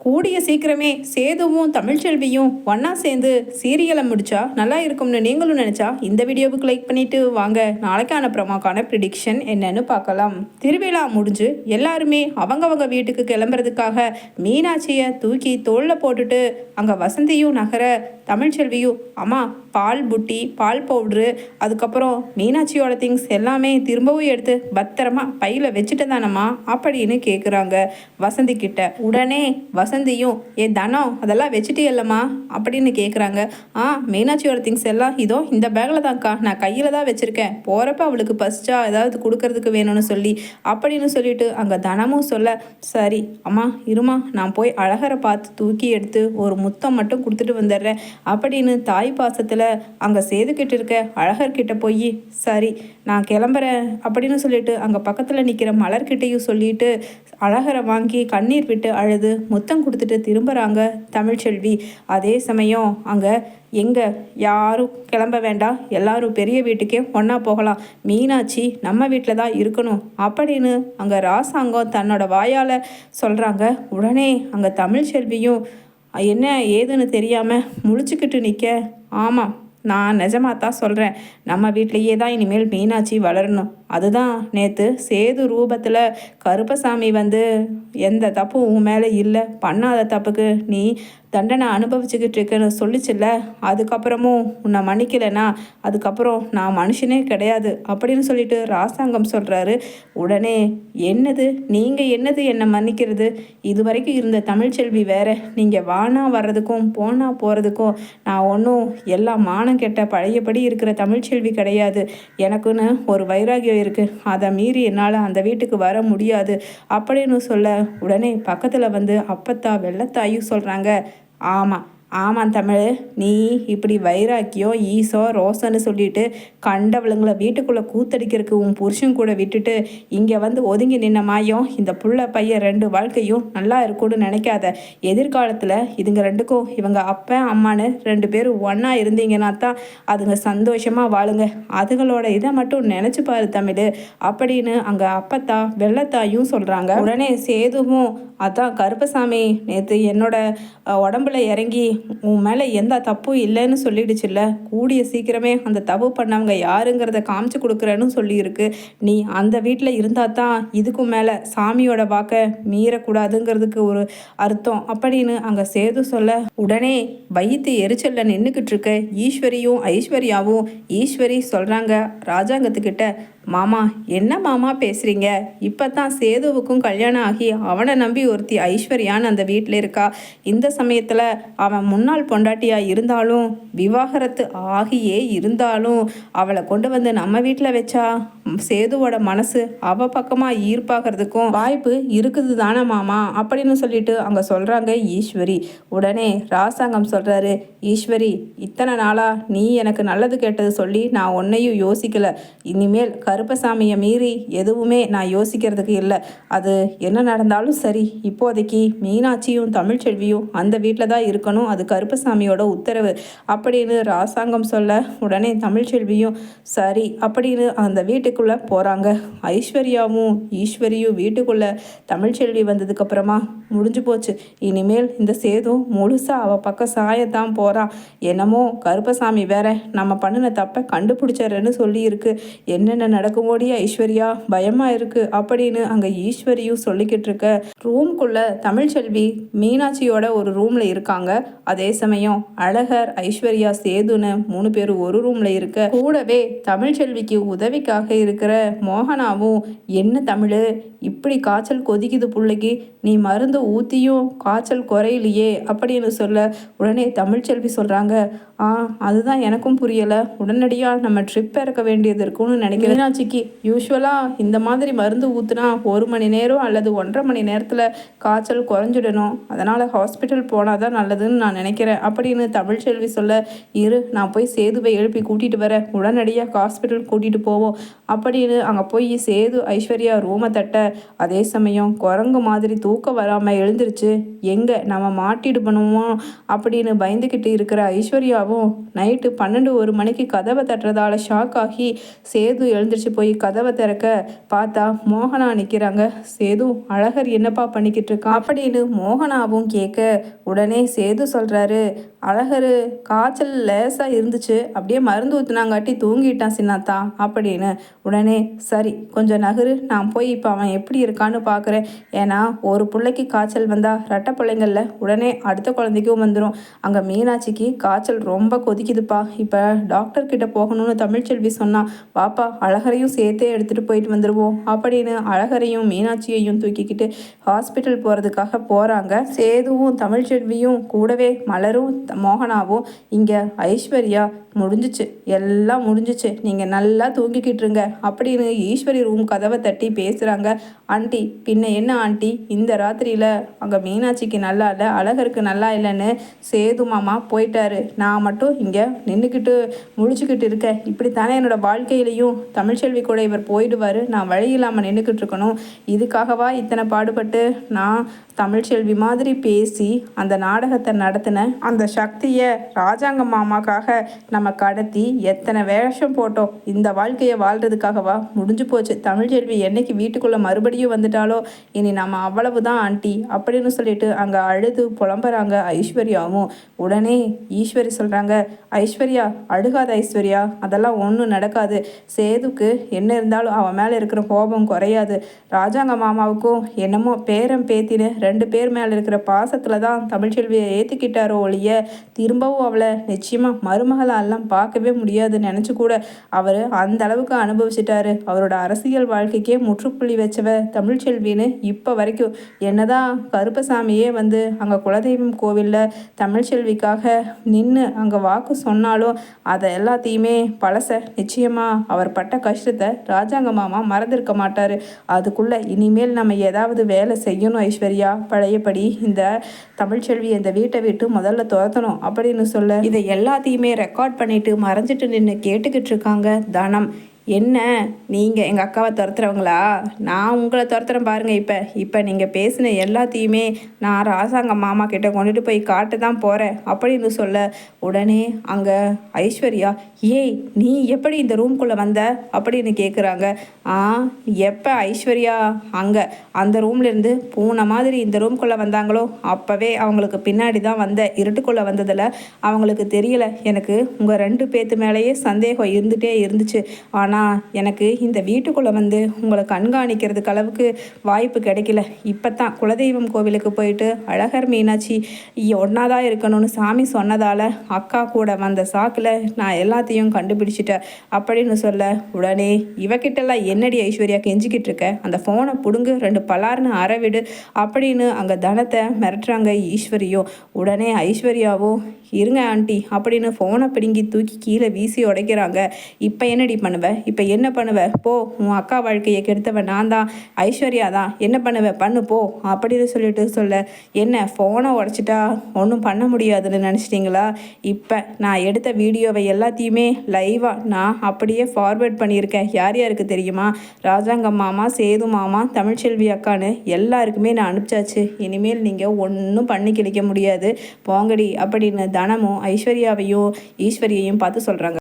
கூடிய சீக்கிரமே சேதுவும் தமிழ்ச்செல்வியும் ஒன்றா சேர்ந்து சீரியலை முடிச்சா நல்லா இருக்கும்னு நீங்களும் நினச்சா இந்த வீடியோவுக்கு லைக் பண்ணிவிட்டு வாங்க நாளைக்கான ப்ரமாக்கான ப்ரிடிக்ஷன் என்னன்னு பார்க்கலாம். திருவிழா முடிஞ்சு எல்லாருமே அவங்கவங்க வீட்டுக்கு கிளம்புறதுக்காக மீனாட்சியை தூக்கி தோளில் போட்டுட்டு அங்கே வசந்தியும் நகர தமிழ்ச்செல்வியும் அம்மா பால் புட்டி பால் பவுட்ரு அதுக்கப்புறம் மீனாட்சியோட திங்ஸ் எல்லாமே திரும்பவும் எடுத்து பத்திரமா பையில் வச்சுட்டு தானம்மா அப்படின்னு கேட்குறாங்க வசந்தி கிட்ட. உடனே வசந்தியும் தனம் அதெல்லாம் வச்சுட்டியல்லம்மா அப்படின்னு கேட்குறாங்க. மீனாட்சியோட திங்ஸ் எல்லாம் இதோ இந்த பேக்கில் தான்க்கா, நான் கையில் தான் வச்சுருக்கேன், போகிறப்ப அவளுக்கு பசிச்சா ஏதாவது கொடுக்கறதுக்கு வேணும்னு சொல்லி அப்படின்னு சொல்லிட்டு அங்கே தனமும் சொல்ல, சரி அம்மா இருமா, நான் போய் அழகரை பார்த்து தூக்கி எடுத்து ஒரு முத்தம் மட்டும் கொடுத்துட்டு வந்துடுறேன் அப்படின்னு தாய் பாசத்தில் அங்கே சேதுக்கிட்டு இருக்க அழகர்கிட்ட போய் சரி நான் கிளம்புறேன் அப்படின்னு சொல்லிட்டு அங்கே பக்கத்தில் நிற்கிற மலர்கிட்டையும் சொல்லிட்டு அழகரை வாங்கி கண்ணீர் விட்டு அழுது முத்தம் கொடுத்துட்டு திரும்புகிறாங்க தமிழ்ச்செல்வி. அதே சமயம் அங்கே யாரும் கிளம்ப வேண்டாம், எல்லாரும் பெரிய வீட்டுக்கே ஒன்றா போகலாம், மீனாட்சி நம்ம வீட்டில் தான் இருக்கணும் அப்படின்னு அங்கே ராசாங்கம் தன்னோட வாயால் சொல்கிறாங்க. உடனே அங்கே தமிழ்ச்செல்வியும் என்ன ஏதுன்னு தெரியாமல் முழிச்சுக்கிட்டு நிற்க, ஆமாம் நான் நிஜமாக தான் சொல்கிறேன், நம்ம வீட்லேயே தான் இனிமேல் மீனாட்சி வளரணும். அதுதான் நேற்று சேது ரூபத்தில் கருப்பசாமி வந்து எந்த தப்பும் உன் மேலே இல்லை, பண்ணாத தப்புக்கு நீ தண்டனை அனுபவிச்சுக்கிட்டு இருக்குன்னு சொல்லிச்சில்ல, அதுக்கப்புறமும் உன்னை மன்னிக்கலைன்னா அதுக்கப்புறம் நான் மனுஷனே கிடையாது அப்படின்னு சொல்லிட்டு ராசாங்கம் சொல்கிறாரு. உடனே என்னது நீங்கள் என்னது என்னை மன்னிக்கிறது, இது வரைக்கும் இருந்த தமிழ்ச்செல்வி வேற, நீங்கள் வானா வர்றதுக்கும் போனா போகிறதுக்கும் நான் ஒன்றும் எல்லாம் மானம் கெட்ட பழையபடி இருக்கிற தமிழ்ச்செல்வி கிடையாது, எனக்குன்னு ஒரு வைராகியம் இருக்குது, அதை மீறி என்னால் அந்த வீட்டுக்கு வர முடியாது அப்படின்னு சொல்ல, உடனே பக்கத்தில் வந்து அப்பத்தா வெள்ளத்தாயும் சொல்கிறாங்க, ஆமாம் தமிழ், நீ இப்படி வைராக்கியம் ஈசோ ரோசன்னு சொல்லிட்டு கண்டவளுங்களை வீட்டுக்குள்ளே கூத்தடிக்கிறதுக்கு உன் புருஷன் கூட விட்டுட்டு இங்கே வந்து ஒதுங்கி நின்ன மாயம் இந்த புள்ள பையன் 2 வாழ்க்கையும் நல்லா இருக்கும்னு நினைக்காத. எதிர்காலத்தில் இதுங்க ரெண்டுக்கும் இவங்க அப்பன் அம்மானு 2 பேரும் ஒன்றா இருந்தீங்கன்னா தான் அதுங்க சந்தோஷமாக வாழுங்க, அதுகளோட இதை மட்டும் நினச்சி பாரு தமிழ் அப்படின்னு அங்கே அப்பத்தா வெள்ளத்தாயும் சொல்கிறாங்க. உடனே சேதுவும் அதான் கருப்பசாமி நேற்று என்னோட உடம்புல இறங்கி உன் மேலே எந்த தப்பும் இல்லைன்னு சொல்லிடுச்சுல்ல, கூடிய சீக்கிரமே அந்த தப்பு பண்ணவங்க யாருங்கிறத காமிச்சு கொடுக்குறேன்னு சொல்லியிருக்கு, நீ அந்த வீட்டில் இருந்தால் தான் இதுக்கும் மேலே சாமியோட வாக்கை மீறக்கூடாதுங்கிறதுக்கு ஒரு அர்த்தம் அப்படின்னு அங்கே சேது சொல்ல, உடனே வயிற்று எரிச்சல்ல நின்றுக்கிட்டு இருக்க ஈஸ்வரியும் ஐஸ்வர்யாவும் ஈஸ்வரி சொல்கிறாங்க ராஜாங்கத்துக்கிட்ட, மாமா என்ன மாமா பேசுகிறீங்க, இப்போ தான் சேதுவுக்கும் கல்யாணம் ஆகி அவனை நம்பி ஒருத்தி ஐஸ்வர்யான்னு அந்த வீட்டில் இருக்கா, இந்த சமயத்தில் அவன் முன்னாள் பொண்டாட்டியாக இருந்தாலும் விவாகரத்து ஆகியே இருந்தாலும் அவளை கொண்டு வந்து நம்ம வீட்டில் வச்சா சேதுவோட மனசு அவ பக்கமாக ஈர்ப்பாகிறதுக்கும் வாய்ப்பு இருக்குது தானே மாமா அப்படின்னு சொல்லிட்டு அங்கே சொல்கிறாங்க ஈஸ்வரி. உடனே ராசாங்கம் சொல்கிறாரு, ஈஸ்வரி இத்தனை நாளாக நீ எனக்கு நல்லது கேட்டது சொல்லி நான் ஒன்றையும் யோசிக்கலை, இனிமேல் கருப்பசாமியை மீறி எதுவுமே நான் யோசிக்கிறதுக்கு இல்லை, அது என்ன நடந்தாலும் சரி, இப்போதைக்கு மீனாட்சியும் தமிழ்ச்செல்வியும் அந்த வீட்டில் தான் இருக்கணும், அது கருப்பசாமியோட உத்தரவு அப்படின்னு ராசாங்கம் சொல்ல, உடனே தமிழ்ச்செல்வியும் சரி அப்படின்னு அந்த வீட்டுக்குள்ளே போகிறாங்க. ஐஸ்வர்யாவும் ஈஸ்வரியும் வீட்டுக்குள்ளே தமிழ்ச்செல்வி வந்ததுக்கப்புறமா முடிஞ்சு போச்சு, இனிமேல் இந்த சேது முழுசாக அவள் பக்கம் சாயத்தான் போகிறான், என்னமோ கருப்பசாமி வேற நம்ம பண்ணின தப்பை கண்டுபிடிச்சாருன்னு சொல்லியிருக்கு, என்னென்ன நடக்கும்போடி ஐஸ்வர்யா பயமாக இருக்குது அப்படின்னு அங்கே ஈஸ்வரியும் சொல்லிக்கிட்டு இருக்க, ரூம்குள்ளே தமிழ்ச்செல்வி மீனாட்சியோட ஒரு ரூமில் இருக்காங்க. அதே சமயம் அழகர் ஐஸ்வர்யா சேதுன்னு 3 பேரும் ஒரு ரூமில் இருக்க, கூடவே தமிழ்ச்செல்விக்கு உதவிக்காக இருக்கிற மோகனாவும் என்ன தமிழ் இப்படி காய்ச்சல் கொதிக்குது பிள்ளைக்கு, நீ மருந்து ஊற்றியும் காய்ச்சல் குறையிலையே அப்படின்னு சொல்ல, உடனே தமிழ்ச்செல்வி சொல்கிறாங்க, அதுதான் எனக்கும் புரியலை, உடனடியாக நம்ம ட்ரிப் இறக்க வேண்டியது இருக்குன்னு நினைக்கிறேன், மீனாட்சிக்கு யூஸ்வலாக இந்த மாதிரி மருந்து ஊற்றுனா 1 மணி நேரம் அல்லது 1.5 மணி நேரத்தில் காய்ச்சல் குறைஞ்சிடணும், அதனால் ஹாஸ்பிட்டல் போனால் தான் நல்லதுன்னு நான் நினைக்கிறேன் அப்படின்னு தமிழ்ச்செல்வி சொல்ல, இரு நான் போய் சேதுவை எழுப்பி கூட்டிகிட்டு வரேன், உடனடியாக ஹாஸ்பிட்டல் கூட்டிகிட்டு போவோம் அப்படின்னு அங்கே போய் சேது ஐஸ்வர்யா ரூமை தட்ட, அதே சமயம் குரங்கு மாதிரி தூக்கம் வராமல் எழுந்திருச்சு. எங்கே நம்ம மாட்டிடுபணுமோ அப்படின்னு பயந்துக்கிட்டு இருக்கிற ஐஸ்வர்யாவும் நைட்டு 12-1 மணிக்கு கதவை தட்டுறதால ஷாக் ஆகி சேது எழுந்திரிச்சு போய் கதவை திறக்க பார்த்தா மோகனா நிற்கிறாங்க. சேது, அழகர் என்னப்பா பண்ணிக்கிட்டு இருக்கான் அப்படின்னு மோகனாவும் கேட்க, உடனே சேது சொல்கிறாரு, அழகர் காய்ச்சல் லேசாக இருந்துச்சு, அப்படியே மருந்து ஊற்றுனாங்காட்டி தூங்கிட்டான் சின்னாத்தா அப்படின்னு. உடனே சரி கொஞ்சம் நகரு, நான் போய் இப்போ அவன் எப்படி இருக்கான்னு பார்க்குறேன். ஏன்னா ஒரு பிள்ளைக்கு காய்ச்சல் வந்தால் ரெட்டை பிள்ளைங்களில் உடனே அடுத்த குழந்தைக்கும் வந்துடும். அங்கே மீனாட்சிக்கு காய்ச்சல் ரொம்ப கொதிக்குதுப்பா, இப்போ டாக்டர்கிட்ட போகணும்னு தமிழ்ச்செல்வி சொன்னான். பாப்பா அழகரையும் சேர்த்தே எடுத்துகிட்டு போயிட்டு வந்துடுவோம் அப்படின்னு அழகரையும் மீனாட்சியையும் தூக்கிக்கிட்டு ஹாஸ்பிட்டல் போகிறதுக்காக போகிறாங்க. சேதுவும் தமிழ்ச்செல்வியும் கூடவே மலரும் மோகனாவும். இங்கே ஐஸ்வர்யா, முடிஞ்சிச்சு எல்லாம் முடிஞ்சிச்சு, நீங்கள் நல்லா தூங்கிக்கிட்டு இருங்க அப்படின்னு ஈஸ்வரி ரூம் கதவை தட்டி பேசுகிறாங்க. ஆண்டி, பின்ன என்ன ஆண்டி, இந்த ராத்திரியில் அங்கே மீனாட்சிக்கு நல்லா இல்லை, அழகருக்கு நல்லா இல்லைன்னு சேது மாமா போயிட்டாரு, நான் மட்டும் இங்கே நின்றுக்கிட்டு முழிச்சுக்கிட்டு இருக்கேன். இப்படித்தானே என்னோடய வாழ்க்கையிலையும் தமிழ்ச்செல்வி கூட இவர் போயிடுவார், நான் வழி இல்லாமல் நின்றுக்கிட்டு இருக்கணும். இதுக்காகவா இத்தனை பாடுபட்டு நான் தமிழ்ச்செல்வி மாதிரி பேசி அந்த நாடகத்தை நடத்தின அந்த சக்தியை ராஜாங்க மாமாக்காக நம்ம கடத்தி எத்தனை வேஷம் போட்டோம். இந்த வாழ்க்கையை வாழ்கிறதுக்காகவா? முடிஞ்சு போச்சு. தமிழ்ச்செல்வி என்னைக்கு வீட்டுக்குள்ளே மறுபடியும் வந்துட்டாலோ இனி நம்ம அவ்வளவுதான் ஆண்டி அப்படின்னு சொல்லிட்டு அங்கே அழுது புலம்புறாங்க ஐஸ்வர்யாவும். உடனே ஈஸ்வரி சொல்கிறாங்க, ஐஸ்வர்யா அழுகாத ஐஸ்வர்யா, அதெல்லாம் ஒன்றும் நடக்காது. சேதுக்கு என்ன இருந்தாலும் அவன் மேலே இருக்கிற கோபம் குறையாது. ராஜாங்க மாமாவுக்கும் என்னமோ பேரம் பேத்தின்னு 2 பேர் மேலே இருக்கிற பாசத்தில் தான் தமிழ்ச்செல்வியை ஏற்றிக்கிட்டாரோ ஒழிய திரும்பவும் அவளை நிச்சயமாக மருமகளெல்லாம் பார்க்கவே முடியாதுன்னு நினச்சி கூட அவர் அந்த அளவுக்கு அனுபவிச்சிட்டாரு. அவரோட அரசியல் வாழ்க்கைக்கே முற்றுப்புள்ளி வச்சவ தமிழ்ச்செல்வின்னு இப்போ வரைக்கும் என்னதான் கருப்பசாமியே வந்து அங்கே குலதெய்வம் கோவிலில் தமிழ்ச்செல்விக்காக நின்று அங்கே வாக்கு சொன்னாலும் அதை எல்லாத்தையுமே பழச நிச்சயமாக அவர் பட்ட கஷ்டத்தை ராஜாங்க மாமா மறந்திருக்க மாட்டார். அதுக்குள்ளே இனிமேல் நம்ம ஏதாவது வேலை செய்யணும் ஐஸ்வர்யா, பழையபடி இந்த தமிழ்ச்செல்வி இந்த வீட்டை விட்டு முதல்ல துரத்தணும் அப்படின்னு சொல்ல, இதை எல்லாத்தையுமே ரெக்கார்ட் பண்ணிட்டு மறைஞ்சிட்டு நின்று கேட்டுக்கிட்டு இருக்காங்க தனம். என்ன நீங்கள் எங்கள் அக்காவை துரத்துறவங்களா? நான் உங்களை துரத்துறேன் பாருங்கள். இப்போ நீங்கள் பேசின எல்லாத்தையுமே நான் ராசாங்க மாமா கிட்ட கொண்டுட்டு போய் காட்டு தான் போகிறேன் அப்படின்னு சொல்ல, உடனே அங்கே ஐஸ்வர்யா, ஏய் நீ எப்படி இந்த ரூம்குள்ளே வந்த அப்படின்னு கேட்குறாங்க. எப்போ ஐஸ்வர்யா அங்கே அந்த ரூம்லேருந்து பூனை மாதிரி இந்த ரூம்குள்ளே வந்தாங்களோ அப்போவே அவங்களுக்கு பின்னாடி தான் வந்த. இருட்டுக்குள்ளே வந்ததில் அவங்களுக்கு தெரியலை. எனக்கு உங்கள் 2 பேத்து மேலேயே சந்தேகம் இருந்துகிட்டே இருந்துச்சு. ஆனால் எனக்கு இந்த வீட்டுக்குள்ளே வந்து உங்களை கண்காணிக்கிறதுக்கு அளவுக்கு வாய்ப்பு கிடைக்கல. இப்போ தான் குலதெய்வம் கோவிலுக்கு போயிட்டு அழகர் மீனாட்சி ஒன்றாதான் இருக்கணும்னு சாமி சொன்னதால் அக்கா கூட வந்த சாக்கில் நான் எல்லாத்தையும் கண்டுபிடிச்சிட்டேன் அப்படின்னு சொல்ல, உடனே இவக்கிட்டெல்லாம் என்னடி ஐஸ்வர்யா கெஞ்சிக்கிட்டு இருக்க, அந்த ஃபோனை பிடுங்கு 2 பலார்னு அறவிடு அப்படின்னு அங்கே தனத்தை மிரட்டுறாங்க ஈஸ்வரியும். உடனே ஐஸ்வர்யாவும், இருங்க ஆண்டி அப்படின்னு ஃபோனை பிடுங்கி தூக்கி கீழே வீசி உடைக்கிறாங்க. இப்போ என்னடி பண்ணுவேன், இப்போ என்ன பண்ணுவேன், போ, உன் அக்கா வாழ்க்கையை கெடுத்தவன் நான் தான், ஐஸ்வர்யா தான், என்ன பண்ணுவேன் பண்ணு போ அப்படின்னு சொல்லிட்டு சொல்ல, என்ன ஃபோனை உடச்சிட்டா ஒன்றும் பண்ண முடியாதுன்னு நினச்சிட்டிங்களா? இப்போ நான் எடுத்த வீடியோவை எல்லாத்தையுமே லைவாக நான் அப்படியே ஃபார்வேர்ட் பண்ணியிருக்கேன். யார் யாருக்கு தெரியுமா? ராஜாங்க மாமா, சேது மாமா, தமிழ்ச்செல்வி அக்கான்னு எல்லாருக்குமே நான் அனுப்பிச்சாச்சு. இனிமேல் நீங்கள் ஒன்றும் பண்ணி கிடைக்க முடியாது, போங்கடி அப்படின்னு தனமும் ஐஸ்வர்யாவையும் ஈஸ்வரியையும் பார்த்து சொல்கிறாங்க.